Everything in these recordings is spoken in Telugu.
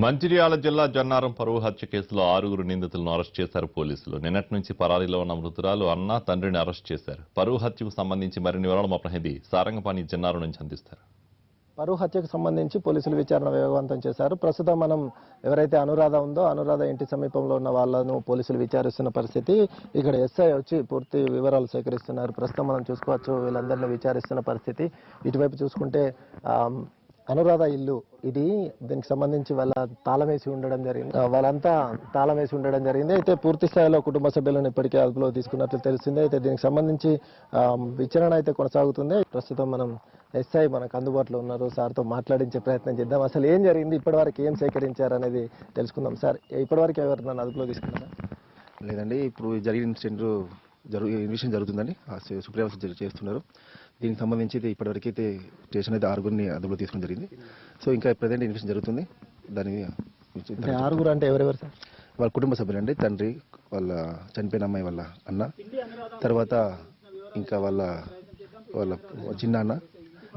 మంచిర్యాల జిల్లా జన్నారం పరువు హత్య కేసులో 6 నిందితులను అరెస్ట్ చేశారు పోలీసులు. నిన్నటి నుంచి పరారీలో ఉన్న మృతురాలు అన్న తండ్రిని అరెస్ట్ చేశారు. పరువు హత్యకు సంబంధించి మరిన్ని వివరాలు మా ప్రతినిధి సారంగపాణి జన్నారం నుంచి అందిస్తారు. పరువు హత్యకు సంబంధించి పోలీసులు విచారణ వేగవంతం చేశారు. ప్రస్తుతం మనం ఎవరైతే అనురాధ ఉందో అనురాధ ఇంటి సమీపంలో ఉన్న వాళ్ళను పోలీసులు విచారిస్తున్న పరిస్థితి. ఇక్కడ ఎస్ఐ వచ్చి పూర్తి వివరాలు సేకరిస్తున్నారు. ప్రస్తుతం మనం చూసుకోవచ్చు వీళ్ళందరినీ విచారిస్తున్న పరిస్థితి. ఇటువైపు చూసుకుంటే అనురాధ ఇల్లు ఇది, దీనికి సంబంధించి వాళ్ళ తాళం వేసి ఉండడం జరిగింది. వాళ్ళంతా తాళం వేసి ఉండడం జరిగింది. అయితే పూర్తి స్థాయిలో కుటుంబ సభ్యులను ఇప్పటికే అదుపులో తీసుకున్నట్లు తెలిసింది. అయితే దీనికి సంబంధించి విచారణ అయితే కొనసాగుతుంది. ప్రస్తుతం మనం ఎస్ఐ మనకు అందుబాటులో ఉన్నారు. సార్తో మాట్లాడించే ప్రయత్నం చేద్దాం. అసలు ఏం జరిగింది, ఇప్పటివరకు ఏం సేకరించారు అనేది తెలుసుకుందాం. సార్, ఇప్పటివరకు ఎవరు నన్ను అదుపులో తీసుకున్నారా? లేదండి, ఇప్పుడు జరిగిన ఇన్సిడెంట్ ఇన్వెస్టిగేషన్ జరుగుతుందని సూపర్వైజర్ చేస్తున్నారు. దీనికి సంబంధించి ఇప్పటివరకు అయితే స్టేషన్ అయితే 6 అదుపులో తీసుకోవడం జరిగింది. సో ఇంకా ప్రజెంట్ ఇన్వెస్టిగేషన్ జరుగుతుంది. దాని 6 అంటే ఎవరెవరు సార్? వాళ్ళ కుటుంబ సభ్యులండి. తండ్రి, వాళ్ళ చనిపోయిన అమ్మాయి వాళ్ళ అన్న, తర్వాత ఇంకా వాళ్ళ చిన్న అన్న,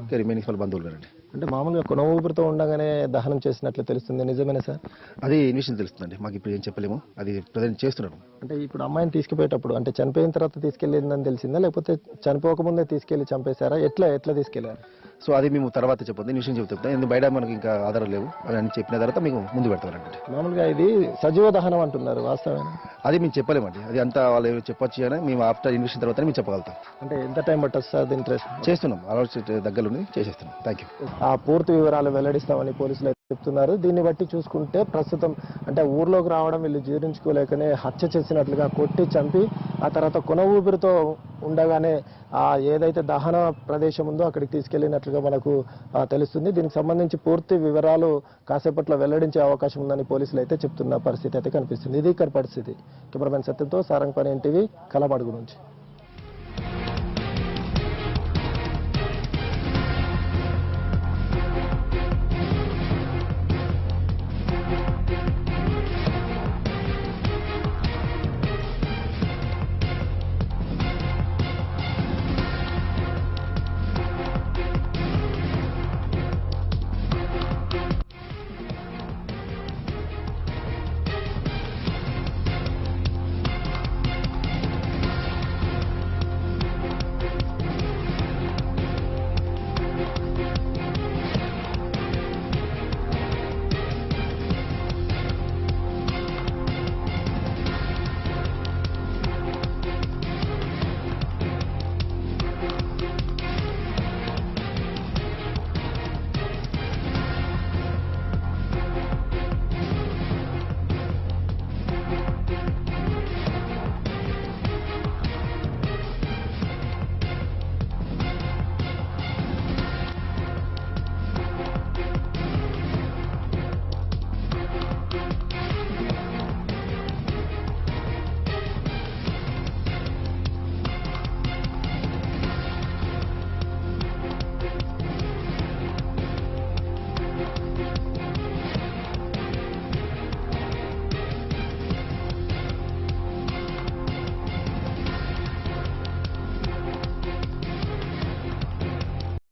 ఇంకా రిమైనింగ్ వాళ్ళ బంధువులు అండి. అంటే మామూలుగా కొన ఊపిరితో ఉండగానే దహనం చేసినట్లు తెలుస్తుంది, నిజమేనా సార్? అది ఇన్వెస్టిగేషన్ తెలుస్తుందండి, మాకు ఇప్పుడు ఏం చెప్పలేము. అది ప్రజెంట్ చేస్తున్నాడు. అంటే ఇప్పుడు అమ్మాయిని తీసుకుపోయేటప్పుడు అంటే చనిపోయిన తర్వాత తీసుకెళ్ళిందని తెలిసిందా, లేకపోతే చనిపోకముందే తీసుకెళ్లి చంపేశారా? ఎట్లా తీసుకెళ్లారు? సో అది మేము తర్వాత చెప్పొద్దు, ఇన్వెస్టిగేషన్ చెప్తాం. ఎందుకు బయట మనకి ఇంకా ఆధారం లేవు అని చెప్పిన తర్వాత మీకు ముందు పెడతామండి. మామూలుగా ఇది సజీవ దహనం అంటున్నారు, వాస్తవేనా? అది మేము చెప్పలేమండి. అది అంతా వాళ్ళు చెప్పొచ్చు అని మేము ఆఫ్టర్ ఇన్వెస్టిగేషన్ తర్వాత మేము చెప్పగలుగుతాం. అంటే ఎంత టైం పట్టదు సార్ దీని ట్రేస్? చేస్తున్నాం, అలవాటు దగ్గర చేసేస్తున్నాం. Thank you. ఆ పూర్తి వివరాలు వెల్లడిస్తామని పోలీసులు చెప్తున్నారు. దీన్ని బట్టి చూసుకుంటే ప్రస్తుతం అంటే ఊర్లోకి రావడం వీళ్ళు జీర్ణించుకోలేకనే హత్య చేసినట్లుగా కొట్టి చంపి ఆ తర్వాత కొన ఊపిరితో ఉండగానే ఏదైతే దహన ప్రదేశం ఉందో అక్కడికి తీసుకెళ్లినట్లుగా మనకు తెలుస్తుంది. దీనికి సంబంధించి పూర్తి వివరాలు కాసేపట్లో వెల్లడించే అవకాశం ఉందని పోలీసులు అయితే చెప్తున్న పరిస్థితి అయితే కనిపిస్తుంది. ఇది ఇక్కడ పరిస్థితి. కెమెరామెన్ సత్యంతో సారంగపాణి ఎన్టీవీ, కలమడుగు నుంచి.